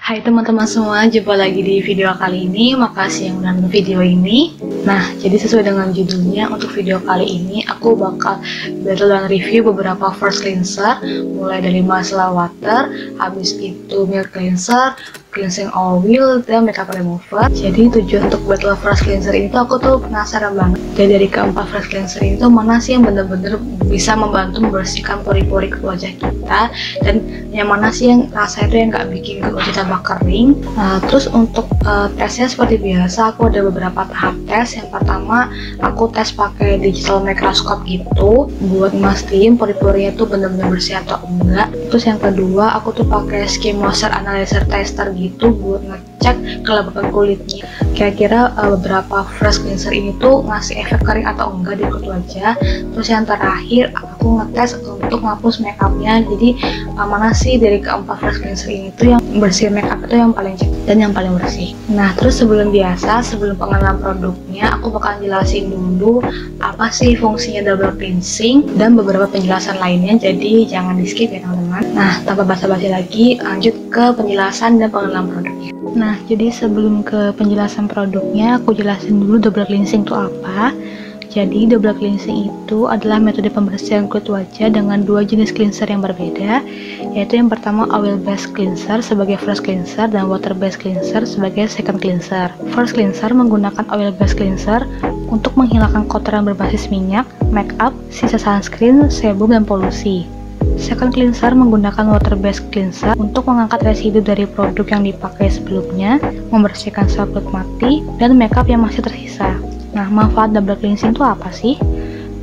Hai teman-teman semua, jumpa lagi di video kali ini. Makasih yang udah nonton video ini. Nah, jadi sesuai dengan judulnya, untuk video kali ini aku bakal battle dan review beberapa first cleanser, mulai dari micellar water, habis itu milk cleanser, cleansing oil, dan makeup remover. Jadi tujuan untuk battle first cleanser ini tuh aku tuh penasaran banget. Jadi dari keempat first cleanser itu mana sih yang bener-bener bisa membantu membersihkan pori-pori ke wajah kita, dan yang mana sih yang rasanya itu yang nggak bikin kulit kita kering. Nah, terus untuk tesnya seperti biasa, aku ada beberapa tahap tes. Yang pertama, aku tes pakai digital microscope gitu buat mastiin pori-porinya tuh bener-bener bersih atau enggak. Terus yang kedua, aku tuh pakai skin moisture analyzer tester gitu buat ngecek kelembapan kulitnya. Kira-kira beberapa fresh cleanser ini tuh ngasih efek kering atau enggak di kulit wajah. Terus yang terakhir, aku ngetes untuk ngapus makeupnya. Jadi mana sih dari keempat fresh cleanser ini tuh yang bersih makeup itu yang paling cepat dan yang paling bersih. Nah, terus sebelum pengenalan produknya, aku bakal jelasin dulu apa sih fungsinya double cleansing dan beberapa penjelasan lainnya. Jadi jangan di skip ya teman-teman. Nah, tanpa basa-basi lagi, lanjut ke penjelasan dan pengenalan produknya. Nah, jadi sebelum ke penjelasan produknya, aku jelasin dulu double cleansing itu apa. Jadi double cleansing itu adalah metode pembersihan kulit wajah dengan dua jenis cleanser yang berbeda, yaitu yang pertama oil based cleanser sebagai first cleanser dan water based cleanser sebagai second cleanser. First cleanser menggunakan oil based cleanser untuk menghilangkan kotoran berbasis minyak, make up, sisa sunscreen, sebum, dan polusi. Second cleanser menggunakan water based cleanser untuk mengangkat residu dari produk yang dipakai sebelumnya, membersihkan sel kulit mati, dan make up yang masih tersisa. Nah, manfaat double cleansing itu apa sih?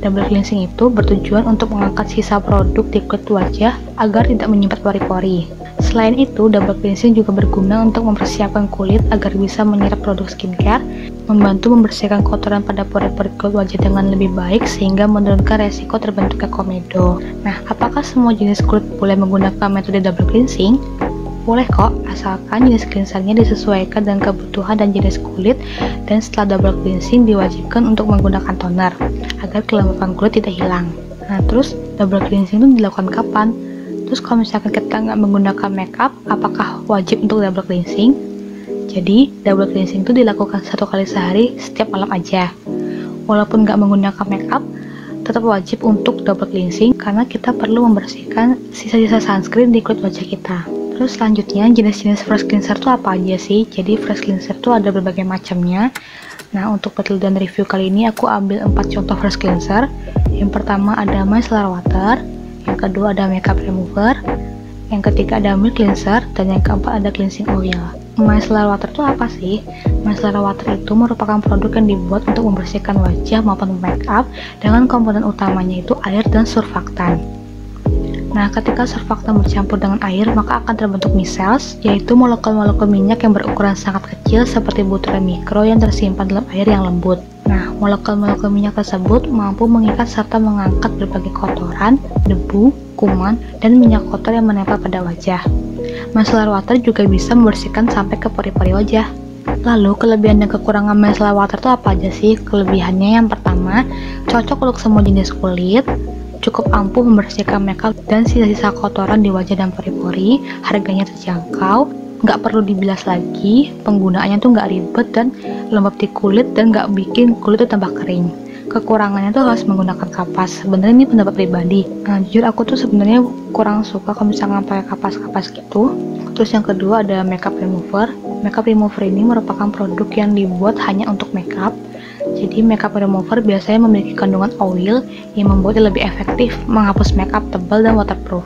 Double cleansing itu bertujuan untuk mengangkat sisa produk di kulit wajah agar tidak menyumbat pori-pori. Selain itu, double cleansing juga berguna untuk mempersiapkan kulit agar bisa menyerap produk skincare, membantu membersihkan kotoran pada pori-pori kulit wajah dengan lebih baik sehingga menurunkan resiko terbentuknya komedo. Nah, apakah semua jenis kulit boleh menggunakan metode double cleansing? Boleh kok, asalkan jenis cleansernya disesuaikan dengan kebutuhan dan jenis kulit, dan setelah double cleansing diwajibkan untuk menggunakan toner agar kelembapan kulit tidak hilang. Nah, terus double cleansing itu dilakukan kapan? Terus kalau misalkan kita nggak menggunakan makeup, apakah wajib untuk double cleansing? Jadi double cleansing itu dilakukan 1 kali sehari setiap malam aja. Walaupun nggak menggunakan makeup, tetap wajib untuk double cleansing karena kita perlu membersihkan sisa-sisa sunscreen di kulit wajah kita. Terus selanjutnya, jenis-jenis fresh cleanser itu apa aja sih? Jadi fresh cleanser itu ada berbagai macamnya. Nah, untuk battle dan review kali ini aku ambil 4 contoh fresh cleanser. Yang pertama ada micellar water, yang kedua ada makeup remover, yang ketiga ada milk cleanser, dan yang keempat ada cleansing oil. Micellar water itu apa sih? Micellar water itu merupakan produk yang dibuat untuk membersihkan wajah maupun makeup dengan komponen utamanya itu air dan surfaktan. Nah, ketika surfaktan bercampur dengan air, maka akan terbentuk micelles, yaitu molekul-molekul minyak yang berukuran sangat kecil seperti butiran mikro yang tersimpan dalam air yang lembut. Nah, molekul-molekul minyak tersebut mampu mengikat serta mengangkat berbagai kotoran, debu, kuman, dan minyak kotor yang menempel pada wajah. Micellar water juga bisa membersihkan sampai ke pori-pori wajah. Lalu, kelebihan dan kekurangan micellar water itu apa aja sih? Kelebihannya yang pertama, cocok untuk semua jenis kulit, cukup ampuh membersihkan makeup dan sisa-sisa kotoran di wajah dan pori-pori, harganya terjangkau, nggak perlu dibilas lagi, penggunaannya tuh nggak ribet dan lembab di kulit dan nggak bikin kulit tuh tambah kering. Kekurangannya tuh harus menggunakan kapas. Sebenarnya ini pendapat pribadi. Nah, jujur aku tuh sebenarnya kurang suka kalau misalnya pakai kapas-kapas gitu. Terus yang kedua ada makeup remover. Makeup remover ini merupakan produk yang dibuat hanya untuk makeup. Jadi makeup remover biasanya memiliki kandungan oil yang membuatnya lebih efektif menghapus makeup tebal dan waterproof.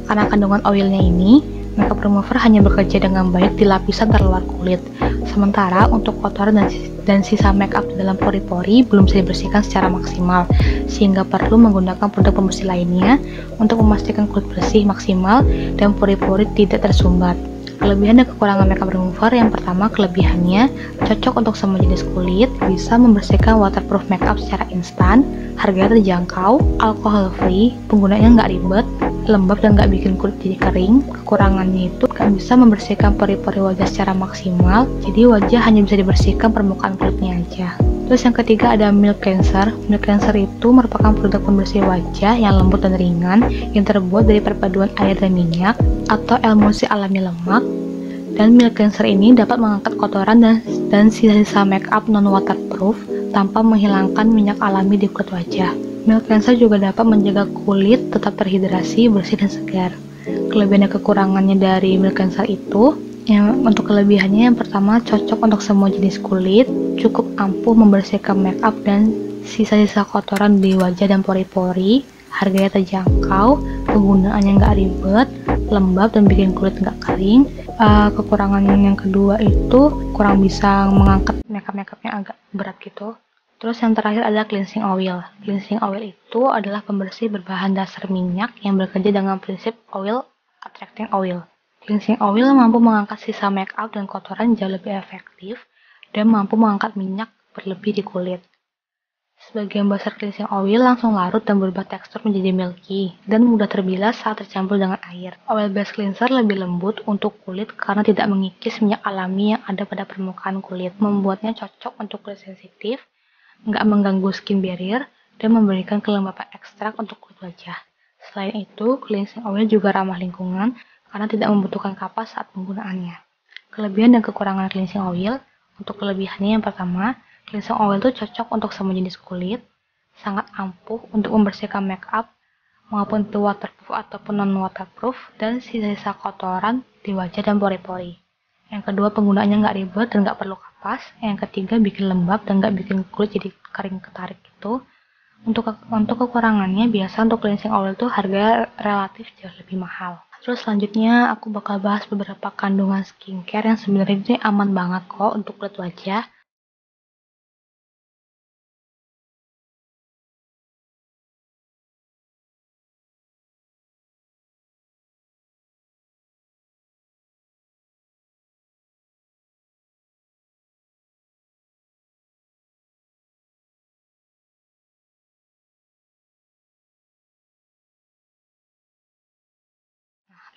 Karena kandungan oilnya ini, makeup remover hanya bekerja dengan baik di lapisan terluar kulit. Sementara untuk kotoran dan sisa makeup di dalam pori-pori belum bisa dibersihkan secara maksimal, sehingga perlu menggunakan produk pembersih lainnya untuk memastikan kulit bersih maksimal dan pori-pori tidak tersumbat. Kelebihan dan kekurangan makeup remover, yang pertama kelebihannya cocok untuk semua jenis kulit, bisa membersihkan waterproof makeup secara instan, harganya terjangkau, alcohol free, penggunaannya nggak ribet, lembab dan nggak bikin kulit jadi kering. Kekurangannya itu nggak bisa membersihkan pori-pori wajah secara maksimal, jadi wajah hanya bisa dibersihkan permukaan kulitnya aja. Terus yang ketiga ada milk cleanser. Milk cleanser itu merupakan produk pembersih wajah yang lembut dan ringan yang terbuat dari perpaduan air dan minyak atau emulsi alami lemak Dan milk cleanser ini dapat mengangkat kotoran dan sisa-sisa makeup non-waterproof tanpa menghilangkan minyak alami di kulit wajah. Milk cleanser juga dapat menjaga kulit tetap terhidrasi, bersih, dan segar. Kelebihan dan kekurangannya dari milk cleanser itu, untuk kelebihannya yang pertama cocok untuk semua jenis kulit, cukup ampuh membersihkan makeup dan sisa-sisa kotoran di wajah dan pori-pori, harganya terjangkau, penggunaannya nggak ribet, lembab dan bikin kulit nggak kering. Kekurangan yang kedua itu kurang bisa mengangkat makeup yang agak berat gitu. Terus yang terakhir adalah cleansing oil. Cleansing oil itu adalah pembersih berbahan dasar minyak yang bekerja dengan prinsip oil attracting oil. Cleansing oil mampu mengangkat sisa makeup dan kotoran jauh lebih efektif dan mampu mengangkat minyak berlebih di kulit. Sebagian besar cleansing oil langsung larut dan berubah tekstur menjadi milky dan mudah terbilas saat tercampur dengan air. Oil based cleanser lebih lembut untuk kulit karena tidak mengikis minyak alami yang ada pada permukaan kulit, membuatnya cocok untuk kulit sensitif, nggak mengganggu skin barrier, dan memberikan kelembapan ekstrak untuk kulit wajah. Selain itu, cleansing oil juga ramah lingkungan karena tidak membutuhkan kapas saat penggunaannya. Kelebihan dan kekurangan cleansing oil. Untuk kelebihannya yang pertama, cleansing oil itu cocok untuk semua jenis kulit, sangat ampuh untuk membersihkan makeup maupun itu waterproof ataupun non-waterproof, dan sisa-sisa kotoran di wajah dan pori-pori. Yang kedua, penggunaannya nggak ribet dan nggak perlu kapas. Yang ketiga, bikin lembab dan nggak bikin kulit jadi kering ketarik gitu. Untuk kekurangannya, biasa untuk cleansing oil itu harganya relatif jauh lebih mahal. Terus selanjutnya aku bakal bahas beberapa kandungan skincare yang sebenarnya ini aman banget kok untuk kulit wajah.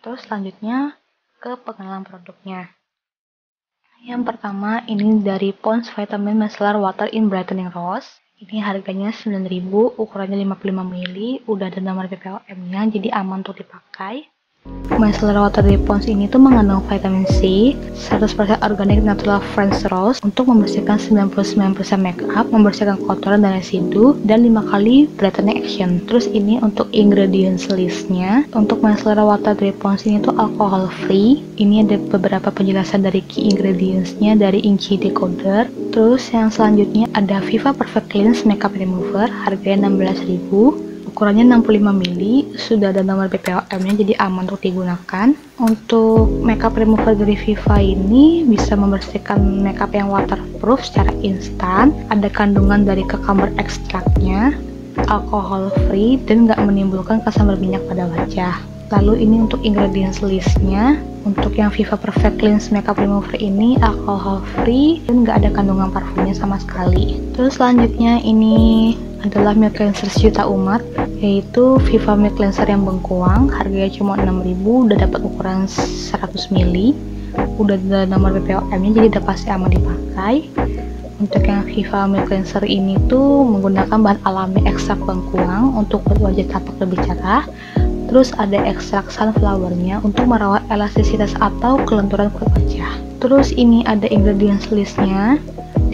Terus selanjutnya ke pengenalan produknya. Yang pertama ini dari Pond's Vitamin Micellar Water in Brightening Rose. Ini harganya 9.000, ukurannya 55 ml, udah ada nomor BPOM-nya, jadi aman untuk dipakai. Micellar water dari Pond's ini tuh mengandung vitamin C, 100% organic natural French rose untuk membersihkan 99% makeup, membersihkan kotoran dan residu, dan 5 kali brightening action. Terus ini untuk ingredients listnya. Untuk micellar water dari Pond's ini tuh alcohol free. Ini ada beberapa penjelasan dari key ingredientsnya dari Inci Decoder. Terus yang selanjutnya ada Viva Perfect Cleanse Makeup Remover, harganya 16.000. Ukurannya 65 ml, sudah ada nomor BPOM-nya jadi aman untuk digunakan. Untuk makeup remover dari Viva ini bisa membersihkan makeup yang waterproof secara instan, ada kandungan dari cucumber extract-nya, alkohol free, dan nggak menimbulkan kesan berminyak pada wajah. Lalu ini untuk ingredients list-nya. Untuk yang Viva Perfect Cleanse Makeup Remover ini alkohol free dan nggak ada kandungan parfumnya sama sekali. Terus selanjutnya ini adalah milk cleanser sejuta umat, yaitu Viva Milk Cleanser yang bengkuang, harganya cuma 6.000, udah dapat ukuran 100 ml, udah ada nomor BPOM-nya jadi udah pasti aman dipakai. Untuk yang Viva Milk Cleanser ini tuh menggunakan bahan alami ekstrak bengkuang untuk kulit wajah tampak lebih cerah. Terus ada ekstrak sunflower-nya untuk merawat elastisitas atau kelenturan kulit wajah. Terus ini ada ingredients list-nya,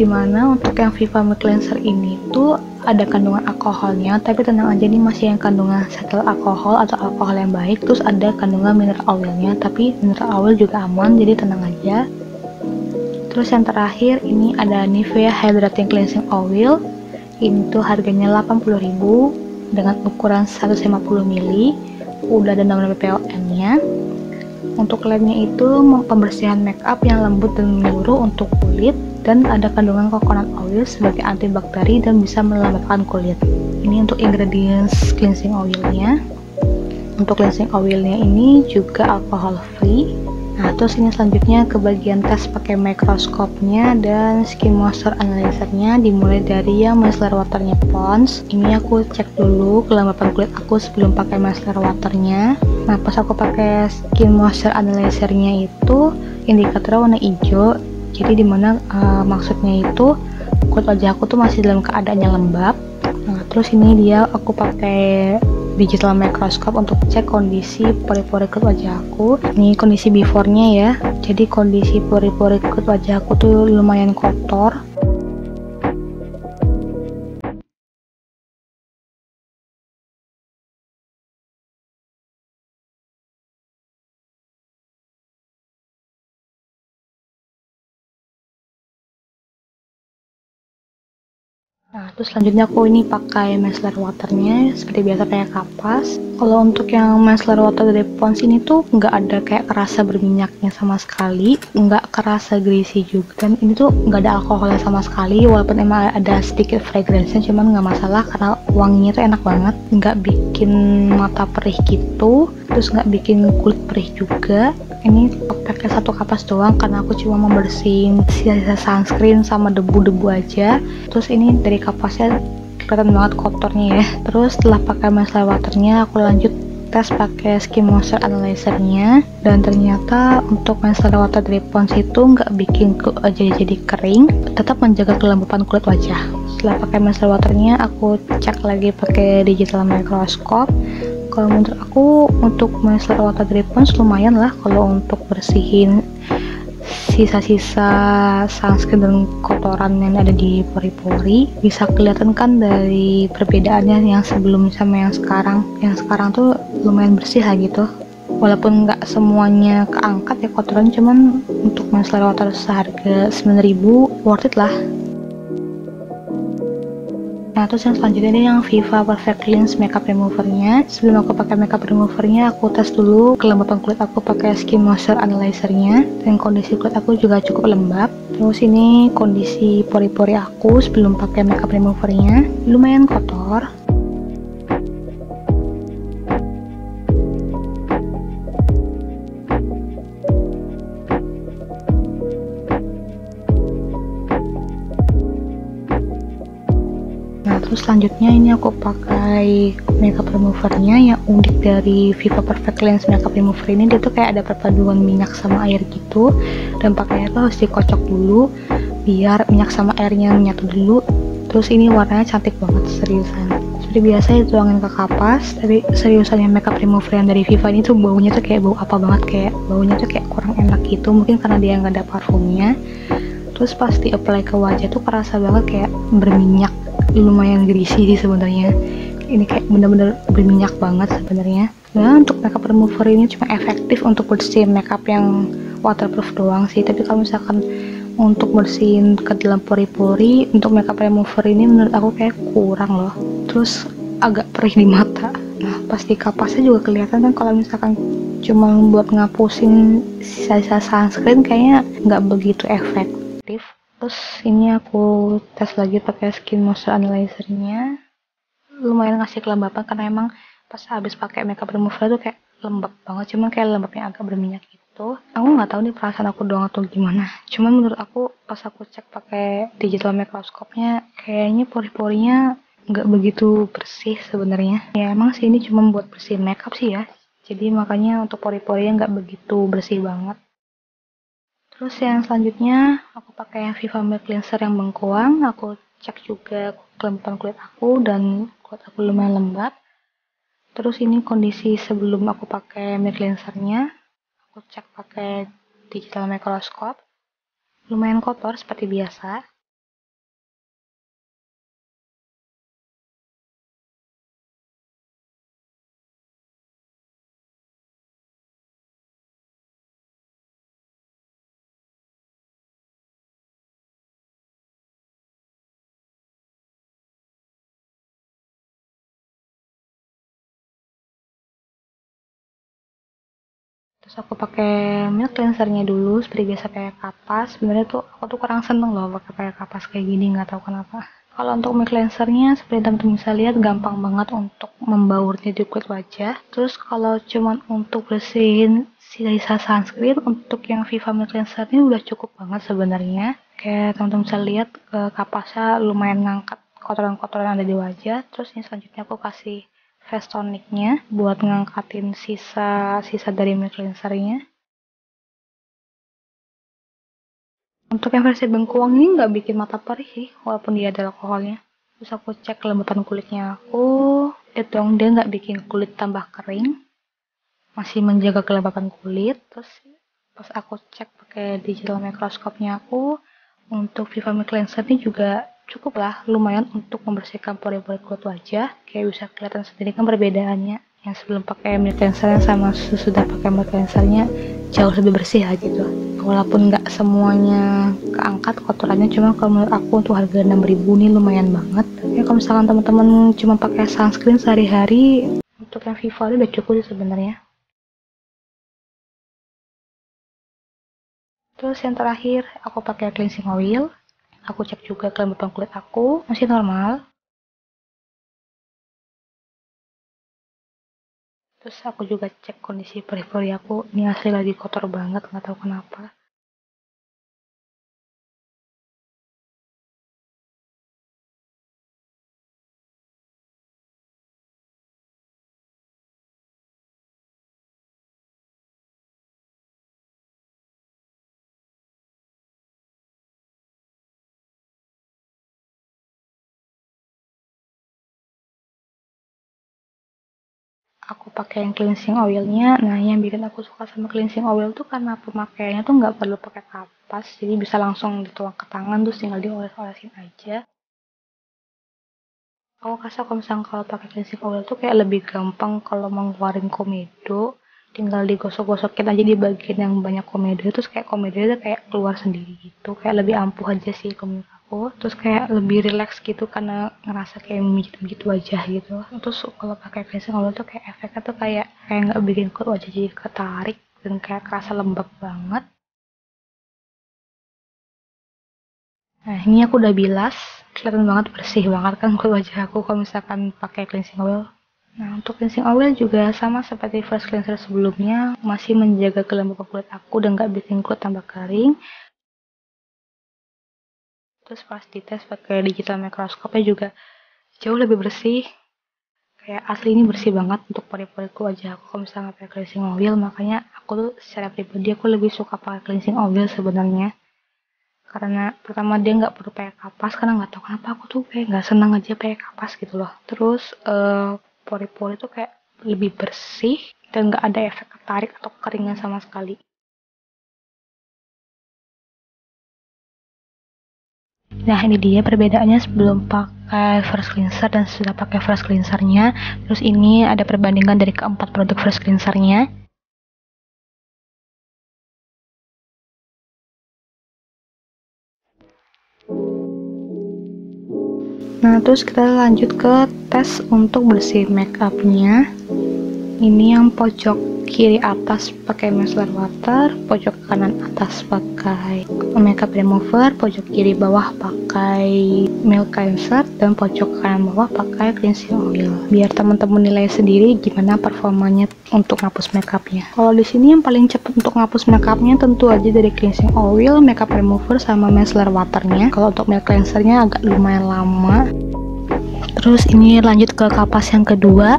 dimana untuk yang Viva Milk Cleanser ini tuh ada kandungan alkoholnya, tapi tenang aja nih masih yang kandungan cetyl alkohol atau alkohol yang baik. Terus ada kandungan mineral oil-nya, tapi mineral oil juga aman, jadi tenang aja. Terus yang terakhir ini ada Nivea Hydrating Cleansing Oil. Ini tuh harganya 80.000 dengan ukuran 150 ml. Udah ada nomor BPOM-nya. Untuk klaimnya itu pembersihan makeup yang lembut dan menyeluruh untuk kulit, dan ada kandungan coconut oil sebagai antibakteri dan bisa melembabkan kulit. Ini untuk ingredients cleansing oilnya. Untuk cleansing oilnya ini juga alcohol free. Nah, terus ini selanjutnya ke bagian tes pakai mikroskopnya dan skin moisture analyzer-nya, dimulai dari yang micellar waternya Pond's. Ini aku cek dulu kelembapan kulit aku sebelum pakai micellar waternya. Nah, pas aku pakai skin moisture analyzer-nya itu indikatornya warna hijau, jadi dimana maksudnya itu kulit wajah aku tuh masih dalam keadaannya lembab. Nah, terus ini dia aku pakai digital microscope untuk cek kondisi pori-pori kulit wajah aku. Ini kondisi before-nya ya. Jadi kondisi pori-pori kulit wajah aku tuh lumayan kotor. Nah, terus selanjutnya aku ini pakai micellar waternya seperti biasa kayak kapas. Kalau untuk yang micellar water dari Pond's ini tuh nggak ada kayak kerasa berminyaknya sama sekali, nggak kerasa greasy juga, dan ini tuh nggak ada alkoholnya sama sekali. Walaupun emang ada sedikit fragrance-nya, cuman nggak masalah karena wanginya tuh enak banget, nggak bikin mata perih gitu, terus nggak bikin kulit perih juga. Ini pakai satu kapas doang karena aku cuma mau bersihin sisa-sisa sunscreen sama debu-debu aja. Terus ini dari kapasnya kelihatan banget kotornya ya. Terus setelah pakai micellar waternya, aku lanjut tes pakai skin moisture analyzer-nya, dan ternyata untuk micellar water dari Pond's itu nggak bikin jadi kering, tetap menjaga kelembapan kulit wajah. Setelah pakai micellar waternya, aku cek lagi pakai digital microscope. Kalau menurut aku untuk micellar water dari Pond's lumayan lah kalau untuk bersihin sisa-sisa sunscreen dan kotoran yang ada di pori-pori. Bisa kelihatan kan dari perbedaannya yang sebelum sama yang sekarang. Yang sekarang tuh lumayan bersih lah gitu. Walaupun nggak semuanya keangkat ya kotoran, cuman untuk micellar water seharga 9.000 worth it lah. Nah, terus yang selanjutnya ini yang Viva Perfect Cleanse Makeup Remover-nya. Sebelum aku pakai makeup remover-nya, aku tes dulu kelembapan kulit aku pakai skin moisture analyzer-nya, dan kondisi kulit aku juga cukup lembab. Terus ini kondisi pori-pori aku sebelum pakai makeup remover-nya lumayan kotor. Terus selanjutnya ini aku pakai makeup removernya. Yang unik dari Viva Perfect Cleanse makeup remover ini, dia tuh kayak ada perpaduan minyak sama air gitu, dan pakainya tuh harus dikocok dulu biar minyak sama airnya menyatu dulu. Terus ini warnanya cantik banget, seriusan. Seperti biasa dituangin ke kapas, tapi seriusan yang makeup remover yang dari Viva ini tuh baunya tuh kayak bau apa banget, kayak baunya tuh kayak kurang enak gitu, mungkin karena dia nggak ada parfumnya. Terus pas di apply ke wajah tuh kerasa banget kayak berminyak, lumayan greasy sih sebenarnya. Ini kayak bener-bener berminyak banget sebenarnya. Nah, untuk makeup remover ini cuma efektif untuk bersihin makeup yang waterproof doang sih, tapi kalau misalkan untuk bersihin ke dalam pori-pori, untuk makeup remover ini menurut aku kayak kurang loh. Terus agak perih di mata. Nah, pas di kapasnya juga kelihatan kan, kalau misalkan cuma buat ngapusin sisa-sisa sunscreen kayaknya nggak begitu efektif. Terus ini aku tes lagi pakai skin moisture analyzer-nya. Lumayan ngasih kelembapan karena emang pas habis pakai makeup remover tuh kayak lembab banget, cuman kayak lembabnya agak berminyak gitu. Aku nggak tahu nih perasaan aku doang atau gimana. Cuman menurut aku pas aku cek pakai digital microscope-nya, kayaknya pori-porinya nggak begitu bersih sebenarnya. Ya emang sih ini cuma buat bersihin makeup sih ya. Jadi makanya untuk pori-porinya nggak begitu bersih banget. Terus yang selanjutnya aku pakai Viva Milk Cleanser yang bengkoang. Aku cek juga kelembapan kulit aku, dan kulit aku lumayan lembab. Terus ini kondisi sebelum aku pakai milk cleansernya. Aku cek pakai digital microscope. Lumayan kotor seperti biasa. Terus aku pakai milk cleansernya dulu seperti biasa kayak kapas. Sebenarnya tuh aku tuh kurang seneng loh pakai kapas kayak gini, nggak tahu kenapa. Kalau untuk milk cleansernya seperti teman-teman bisa lihat gampang banget untuk membaurnya di kulit wajah. Terus kalau cuman untuk bersihin sisa-sisa sunscreen, untuk yang Viva milk cleanser ini udah cukup banget sebenarnya. Kayak teman-teman bisa lihat kapasnya lumayan ngangkat kotoran-kotoran yang ada di wajah. Terus ini selanjutnya aku kasih face tonic-nya buat ngangkatin sisa-sisa dari milk cleanser-nya. Untuk yang versi bengkuang ini nggak bikin mata perih sih, walaupun dia ada alkoholnya. Terus aku cek kelembapan kulitnya aku, it dong, dia nggak bikin kulit tambah kering, masih menjaga kelembapan kulit. Terus pas aku cek pakai digital microscope-nya aku, untuk Vivami Cleanser ini juga cukup lah, lumayan untuk membersihkan pori-pori kulit wajah. Kayak bisa kelihatan sendiri kan perbedaannya, yang sebelum pakai milk cleanser sama sesudah pakai milk cleansernya jauh lebih bersih lah gitu. Walaupun nggak semuanya keangkat kotorannya, cuma kalau menurut aku untuk harga 6.000 ini lumayan banget. Ya kalau misalkan teman-teman cuma pakai sunscreen sehari-hari, untuk yang Viva udah cukup sih sebenarnya. Terus yang terakhir, aku pakai cleansing oil. Aku cek juga kelembapan kulit aku masih normal. Terus aku juga cek kondisi pori-pori aku, ini asli lagi kotor banget, nggak tahu kenapa. Aku pakai yang cleansing oilnya. Nah, yang bikin aku suka sama cleansing oil tuh karena pemakaiannya tuh nggak perlu pakai kapas, jadi bisa langsung dituang ke tangan terus tinggal dioles-olesin aja. Aku rasa kalau misalnya kalau pakai cleansing oil tuh kayak lebih gampang kalau mau ngeluarin komedo, tinggal digosok-gosokin aja di bagian yang banyak komedo, terus kayak komedo itu kayak keluar sendiri gitu, kayak lebih ampuh aja sih menurut aku. Terus kayak lebih relax gitu karena ngerasa kayak mijit-mijit wajah gitu. Terus kalau pakai cleansing oil tuh kayak efeknya tuh kayak nggak bikin kulit wajah jadi ketarik dan kayak kerasa lembab banget. Nah, ini aku udah bilas, kelihatan banget bersih banget kan kulit wajah aku kalau misalkan pakai cleansing oil. Nah, untuk cleansing oil juga sama seperti first cleanser sebelumnya, masih menjaga kelembapan kulit aku dan nggak bikin kulit tambah kering. Terus pas dites pakai digital microscope-nya juga jauh lebih bersih. Kayak asli ini bersih banget untuk pori-pori wajah aku kalau misalnya pakai cleansing oil. Makanya aku tuh secara pribadi aku lebih suka pakai cleansing oil sebenarnya. Karena pertama dia nggak perlu pakai kapas, karena nggak tahu kenapa aku tuh kayak nggak senang aja pakai kapas gitu loh. Terus pori-pori tuh kayak lebih bersih dan nggak ada efek ketarik atau kekeringan sama sekali. Nah, ini dia perbedaannya sebelum pakai first cleanser dan sudah pakai first cleansernya. Terus ini ada perbandingan dari keempat produk first cleansernya. Nah, terus kita lanjut ke tes untuk bersih makeupnya. Ini yang pojok kiri atas pakai micellar water, pojok kanan atas pakai makeup remover, pojok kiri bawah pakai milk cleanser, dan pojok kanan bawah pakai cleansing oil. Biar teman-teman nilai sendiri gimana performanya untuk ngapus makeupnya. Kalau di sini yang paling cepat untuk ngapus makeupnya tentu aja dari cleansing oil, makeup remover, sama micellar waternya. Kalau untuk milk cleansernya agak lumayan lama. Terus ini lanjut ke kapas yang kedua.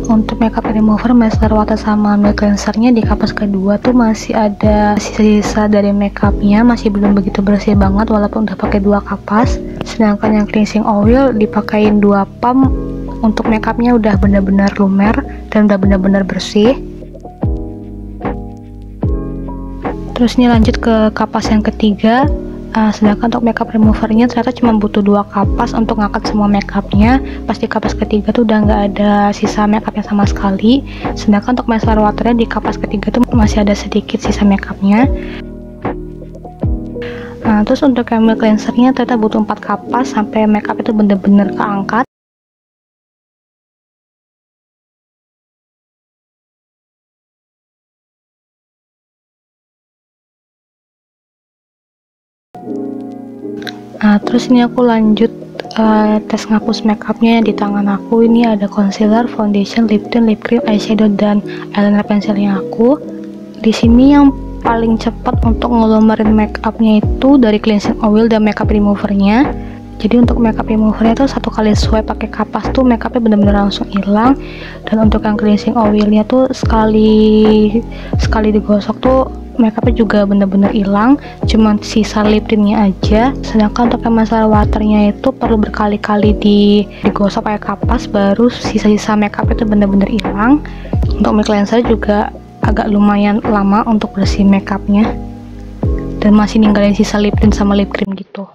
Untuk makeup remover, micellar water, sama milk cleansernya di kapas kedua tuh masih ada sisa-sisa dari makeupnya, masih belum begitu bersih banget walaupun udah pakai dua kapas. Sedangkan yang cleansing oil dipakein 2 pump, untuk makeupnya udah benar-benar lumer dan udah benar-benar bersih. Terus ini lanjut ke kapas yang ketiga. Sedangkan untuk makeup removernya ternyata cuma butuh 2 kapas untuk ngangkat semua makeupnya. Pas di kapas ketiga tuh udah nggak ada sisa makeupnya sama sekali. Sedangkan untuk micellar waternya di kapas ketiga tuh masih ada sedikit sisa makeupnya. Nah, terus untuk milk cleansernya ternyata butuh 4 kapas sampai makeup itu bener-bener keangkat. Nah, terus ini aku lanjut tes ngapus makeupnya. Di tangan aku ini ada concealer, foundation, lip tint, lip cream, eyeshadow, dan eyeliner pensilnya aku. Di sini yang paling cepat untuk ngelumerin makeupnya itu dari cleansing oil dan makeup removernya. Jadi untuk makeup removernya tuh satu kali swipe pakai kapas tuh makeupnya bener-bener langsung hilang. Dan untuk yang cleansing oilnya tuh sekali digosok tuh makeupnya juga bener-bener hilang, cuman sisa lip tintnya aja. Sedangkan untuk yang micellar waternya itu perlu berkali-kali digosok pakai kapas baru sisa-sisa makeup itu bener-bener hilang. Untuk mic cleanser juga agak lumayan lama untuk bersih makeupnya dan masih ninggalin sisa lip tint sama lip cream gitu.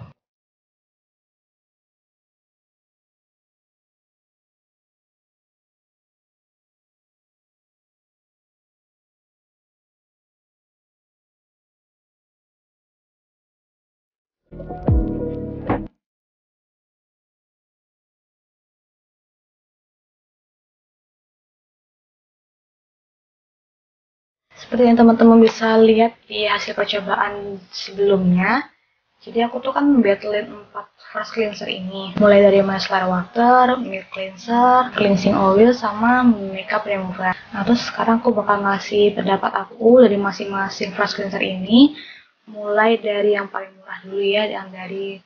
Seperti yang teman-teman bisa lihat di hasil percobaan sebelumnya, jadi aku tuh kan battlein 4 first cleanser ini, mulai dari micellar water, milk cleanser, cleansing oil, sama makeup remover. Nah terus sekarang aku bakal ngasih pendapat aku dari masing-masing first cleanser ini, mulai dari yang paling murah dulu ya, yang dari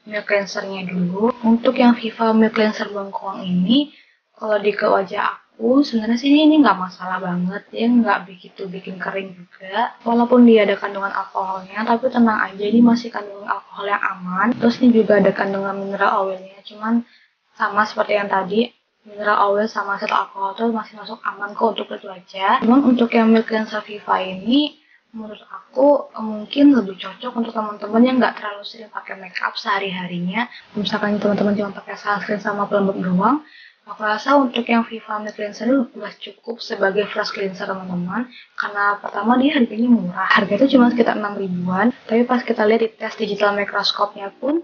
milk cleansernya dulu. Untuk yang Viva milk cleanser bengkoang ini, kalau di ke wajah aku sebenarnya sih ini nggak masalah banget, dia nggak begitu bikin kering juga. Walaupun dia ada kandungan alkoholnya, tapi tenang aja, ini masih kandungan alkohol yang aman. Terus ini juga ada kandungan mineral oilnya, cuman sama seperti yang tadi, mineral oil sama zat alkohol itu masih masuk aman kok untuk kulit wajah. Cuman untuk yang milk cleanser Viva ini, menurut aku mungkin lebih cocok untuk teman-teman yang nggak terlalu sering pakai makeup sehari-harinya. Misalkan teman-teman cuma pakai sunscreen sama pelembab doang, aku rasa untuk yang Viva Milk Cleanser itu udah cukup sebagai first cleanser teman-teman. Karena pertama dia harganya murah, harganya itu cuma sekitar 6 ribuan. Tapi pas kita lihat di tes digital microscope-nya pun,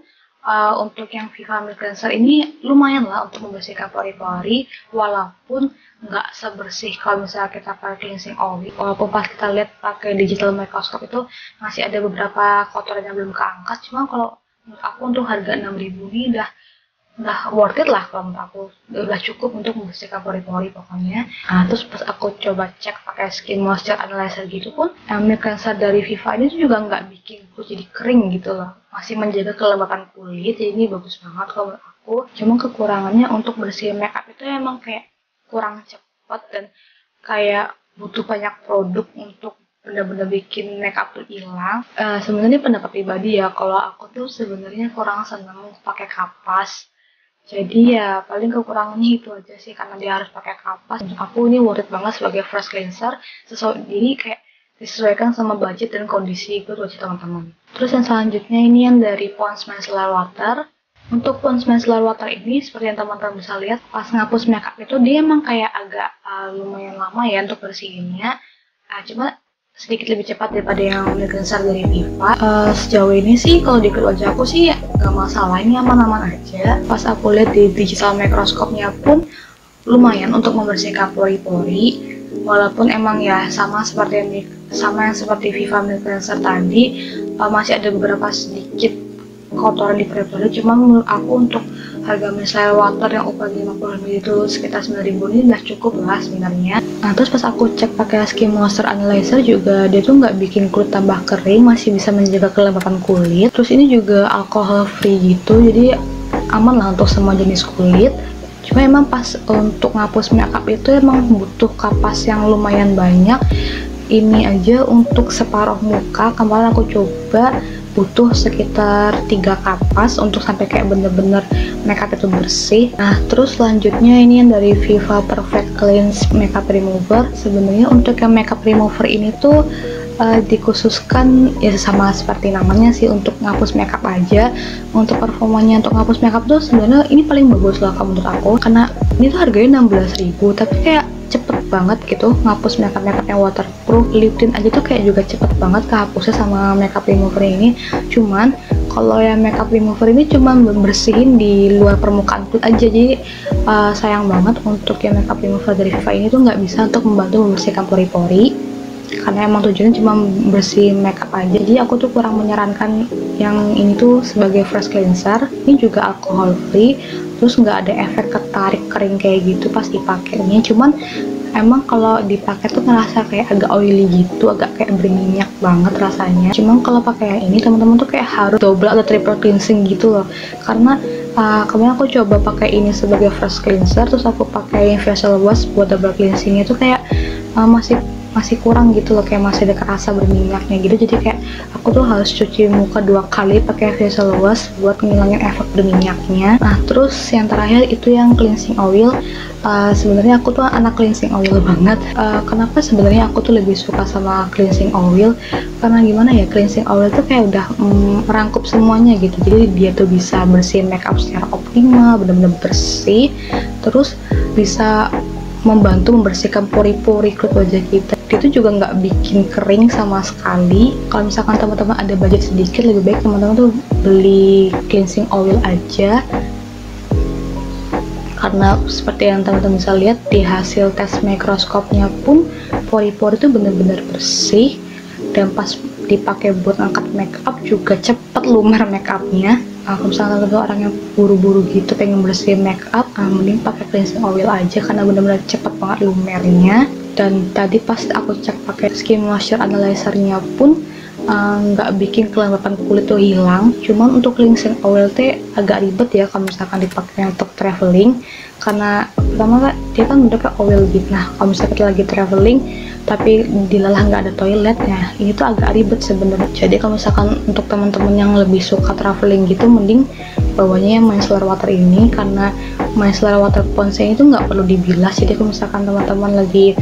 untuk yang Viva Milk Cleanser ini lumayan lah untuk membersihkan pori-pori, walaupun nggak sebersih kalau misalnya kita pakai cleansing oil. Walaupun pas kita lihat pakai digital microscope itu masih ada beberapa kotoran yang belum keangkat. Cuma kalau menurut aku untuk harga 6.000 ini udah worth it lah kalau menurut aku, udah cukup untuk membersihkan pori-pori pokoknya. Nah terus pas aku coba cek pakai skin moisture analyzer gitu pun, milk cleanser dari Viva ini tuh juga nggak bikin kulit jadi kering gitu loh, masih menjaga kelembapan kulit. Jadi ini bagus banget kalau menurut aku. Cuma kekurangannya untuk bersihin makeup itu emang kayak kurang cepat dan kayak butuh banyak produk untuk benar-benar bikin makeup tuh hilang. Sebenarnya pendapat pribadi ya, kalau aku tuh sebenarnya kurang seneng pakai kapas. Jadi ya paling kekurangannya itu aja sih, karena dia harus pakai kapas. Untuk aku ini worth it banget sebagai first cleanser. Jadi kayak disesuaikan sama budget dan kondisi kulit wajah teman-teman. Terus yang selanjutnya ini yang dari Pond's Micellar Water. Untuk Pond's Micellar Water ini seperti yang teman-teman bisa lihat, pas ngapus makeup itu dia emang kayak agak lumayan lama ya untuk bersihinnya. Cuma sedikit lebih cepat daripada yang milk cleanser dari Viva. Sejauh ini sih kalau di kulit wajah aku sih gak masalah, ini aman-aman aja. Pas aku lihat di digital microscope-nya pun lumayan untuk membersihkan pori-pori, walaupun emang ya sama yang seperti Viva milk cleanser tadi, masih ada beberapa sedikit kotoran di pori-pori. Cuma menurut aku untuk harga micellar water yang ukuran 50 ml itu sekitar 9.000 ini udah cukup lah sebenarnya. Nah terus pas aku cek pakai skin moisture analyzer juga, dia tuh nggak bikin kulit tambah kering, masih bisa menjaga kelembapan kulit. Terus ini juga alcohol free gitu, jadi aman lah untuk semua jenis kulit. Cuma emang pas untuk ngapus makeup itu emang butuh kapas yang lumayan banyak. Ini aja untuk separuh muka kemarin aku coba butuh sekitar 3 kapas untuk sampai kayak bener-bener makeup itu bersih. Nah terus selanjutnya ini yang dari Viva Perfect Cleanse Makeup Remover. Sebenarnya untuk yang makeup remover ini tuh dikhususkan ya sama seperti namanya sih, untuk ngapus makeup aja. Untuk performanya untuk ngapus makeup tuh sebenarnya ini paling bagus lah kalau menurut aku, karena ini tuh harganya 16.000 tapi kayak cepet banget gitu ngapus makeup yang waterproof. Lip tint aja tuh kayak juga cepet banget kehapusnya sama makeup remover ini. Cuman kalau yang makeup remover ini cuma bersihin di luar permukaan kulit aja, jadi sayang banget untuk yang makeup remover dari Viva ini tuh nggak bisa untuk membantu membersihkan pori-pori, karena emang tujuannya cuma bersih makeup aja. Jadi aku tuh kurang menyarankan yang ini tuh sebagai first cleanser. Ini juga alcohol free, terus nggak ada efek ketarik kering kayak gitu pas dipakainya. Cuman emang kalau dipakai tuh ngerasa kayak agak oily gitu, agak kayak berminyak banget rasanya. Cuman kalau pakai yang ini teman-teman tuh kayak harus double atau triple cleansing gitu loh, karena kemarin aku coba pakai ini sebagai first cleanser, terus aku pakai facial wash buat double cleansingnya tuh kayak masih kurang gitu loh, kayak masih ada kerasa berminyaknya gitu. Jadi kayak aku tuh harus cuci muka 2 kali pakai facial wash buat ngilangin efek berminyaknya. Nah terus yang terakhir itu yang cleansing oil. Sebenarnya aku tuh anak cleansing oil banget. Kenapa sebenarnya aku tuh lebih suka sama cleansing oil? Karena gimana ya, cleansing oil tuh kayak udah merangkup semuanya gitu. Jadi dia tuh bisa bersihin makeup secara optimal, bener-bener bersih. Terus bisa membantu membersihkan pori-pori kulit wajah kita. Dia tuh juga nggak bikin kering sama sekali. Kalau misalkan teman-teman ada budget sedikit, lebih baik teman-teman tuh beli cleansing oil aja, karena seperti yang teman-teman bisa lihat di hasil tes mikroskopnya pun pori-pori itu benar-benar bersih, dan pas dipakai buat angkat makeup juga cepet lumer makeupnya. Kalau misalnya teman-teman orang yang buru-buru gitu pengen bersihin makeup, mending pakai cleansing oil aja karena benar-benar cepet banget lumernya. Dan tadi pas aku cek pakai skin moisture analyzer-nya pun nggak bikin kelembapan kulit tuh hilang. Cuman untuk cleansing oil teh agak ribet ya kalau misalkan dipakai untuk traveling, karena pertama dia kan udah kayak oil gitu. Nah kalau misalkan kita lagi traveling tapi dilalah nggak ada toiletnya, ini tuh agak ribet sebenarnya. Jadi kalau misalkan untuk teman-teman yang lebih suka traveling gitu, mending bawanya yang micellar water ini, karena micellar water ponsnya itu nggak perlu dibilas. Jadi kalau misalkan teman-teman lagi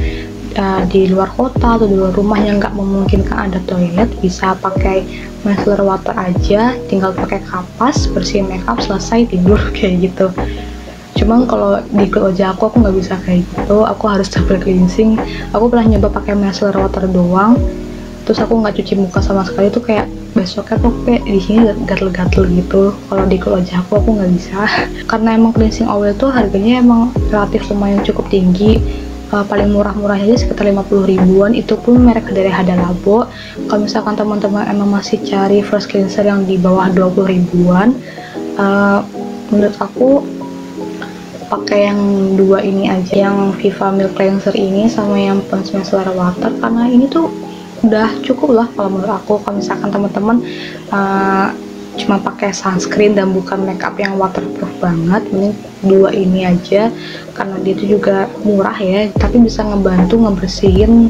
di luar kota atau di luar rumah yang nggak memungkinkan ada toilet, bisa pakai micellar water aja, tinggal pakai kapas, bersihin makeup, selesai, tidur kayak gitu. Cuman kalau di kulit wajah aku nggak bisa kayak gitu, aku harus double cleansing. Aku pernah nyoba pakai micellar water doang, terus aku nggak cuci muka sama sekali, tuh kayak besoknya tuh kayak di sini gatel-gatel gitu. Kalau di kulit wajah aku nggak bisa karena emang cleansing oil tuh harganya emang relatif lumayan cukup tinggi. Paling murah-murahnya aja sekitar 50 ribuan, itu pun merek dari Hada Labo. Kalau misalkan teman-teman emang masih cari first cleanser yang di bawah 20 ribuan, menurut aku pakai yang dua ini aja, yang Viva Milk Cleanser ini sama yang Pond's Micellar Water, karena ini tuh udah cukup lah kalau menurut aku. Kalau misalkan teman-teman cuma pakai sunscreen dan bukan makeup yang waterproof banget, mending dua ini aja, karena dia itu juga murah ya, tapi bisa ngebantu ngebersihin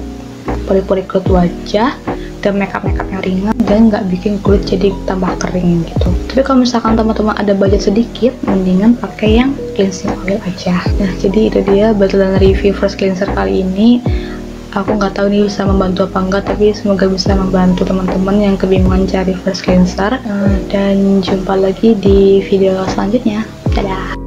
pori-pori kulit wajah dan makeup yang ringan, dan nggak bikin kulit jadi tambah kering gitu. Tapi kalau misalkan teman-teman ada budget sedikit, mendingan pakai yang cleansing oil aja. Nah jadi itu dia batalan review first cleanser kali ini. Aku nggak tahu ini bisa membantu apa enggak, tapi semoga bisa membantu teman-teman yang kebingungan cari first cleanser. Dan jumpa lagi di video selanjutnya. Dadah.